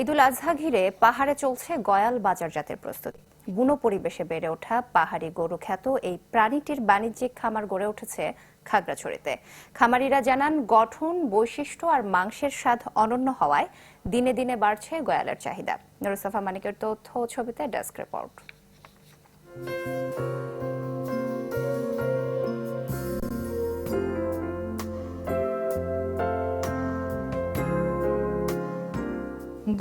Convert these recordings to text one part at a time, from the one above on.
ঈদুল আজহা ঘিরে পাহাড়ে চলছে গয়াল বাজারজাতের প্রস্তুতি। বুনো পরিবেশে বেড়ে ওঠা পাহাড়ি গরু খ্যাত এই প্রাণীটির বাণিজ্যিক খামার গড়ে উঠেছে খাগড়াছড়িতে। খামারিরা জানান, গঠন, বৈশিষ্ট্য আর মাংসের স্বাদ অনন্য হওয়ায় দিনে দিনে বাড়ছে গয়ালের চাহিদা। নুরুসফা মানিকের তথ্য ও ছবিতে ডেস্ক রিপোর্ট।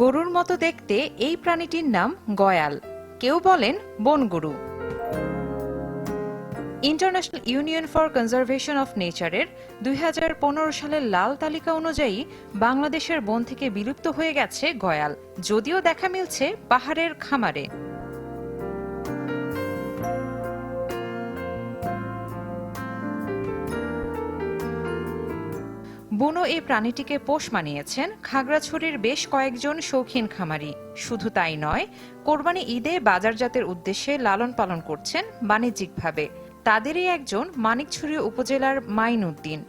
গরুর মতো দেখতে এই প্রাণীটির নাম গয়াল, কেউ বলেন বনগরু। International Union for Conservation of নেচারের 2015 সালের লাল তালিকা অনুযায়ী বাংলাদেশের বন থেকে বিলুপ্ত হয়ে গেছে গয়াল, যদিও দেখা মিলছে পাহাড়ের খামারে। বুনো এই প্রাণীটিকে পোষ মানিয়েছেন খাগড়াছড়ির বেশ কয়েকজন শৌখিন খামারি। শুধু তাই নয়, কোরবানি ঈদে বাজারজাতের উদ্দেশ্যে লালন পালন করছেন বাণিজ্যিকভাবে। তাদেরই একজন মানিকছড়ি উপজেলার মাইনুদ্দিন।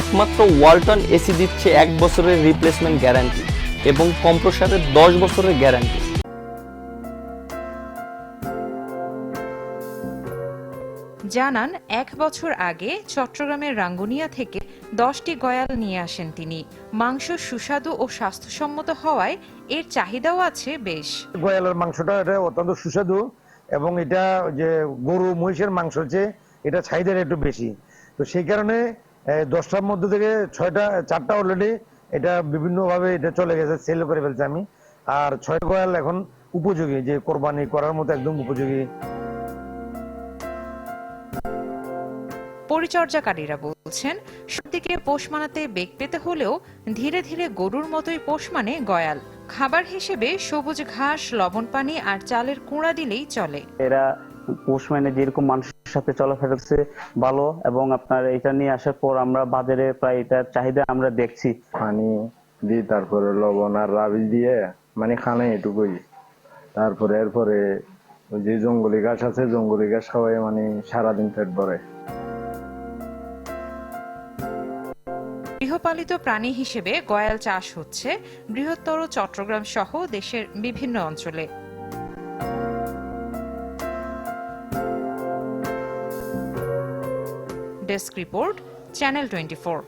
একমাত্র ওয়ালটন এসি দিচ্ছে 1 বছরের রিপ্লেসমেন্ট গ্যারান্টি এবং কম্প্রেসারের 10 বছরের গ্যারান্টি। জানান, 1 বছর আগে চট্টগ্রামের রাঙ্গুনিয়া থেকে 10টি গয়াল নিয়ে আসেন তিনি। মাংস সুস্বাদু ও স্বাস্থ্যসম্মত হওয়ায় এর চাহিদাও আছে বেশ। গয়ালের মাংসটা এটা অত্যন্ত সুস্বাদু এবং এটা যে গরু মহিষের মাংস হচ্ছে এটা চাহিদাটা একটু বেশি। তো সেই কারণে 10টার মধ্যে থেকে 4টা অলরেডি এটা বিভিন্নভাবে এটা চলে গেছে, সেল করে ফেলছে আমি। আর 6 গয়াল এখন উপযোগী, যে কোরবানি করার মতো একদম উপযোগী। পরিচর্যাকারীরা বলছেন, সত্যিকে পোষ মানাতে বেগ পেতে হলেও ধীরে ধীরে গরুর মতোই পোষ মানে গয়াল। খাবার হিসেবে সবুজ ঘাস, লবণ পানি আর চালের কুঁড়া দিলেই চলে। এরা পোষ মানে যেরকম মানুষের সাথে চলাফেরা করছে ভালো, এবং আপনার এটা নিয়ে আসার পর আমরা বাজারে প্রায় এটার চাহিদা আমরা দেখছি। পানি দিই, তারপরে লবণ আর রাবিশ দিয়ে মানে খানে এটুকুই। তারপরে এরপরে যে জঙ্গলি ঘাস আছে, জঙ্গলি ঘাস খাওয়াই মানে সারাদিন পেট ভরে। গৃহপালিত প্রাণী হিসেবে গয়াল চাষ হচ্ছে বৃহত্তর চট্টগ্রাম সহ দেশের বিভিন্ন অঞ্চলে। Desk report, channel 24।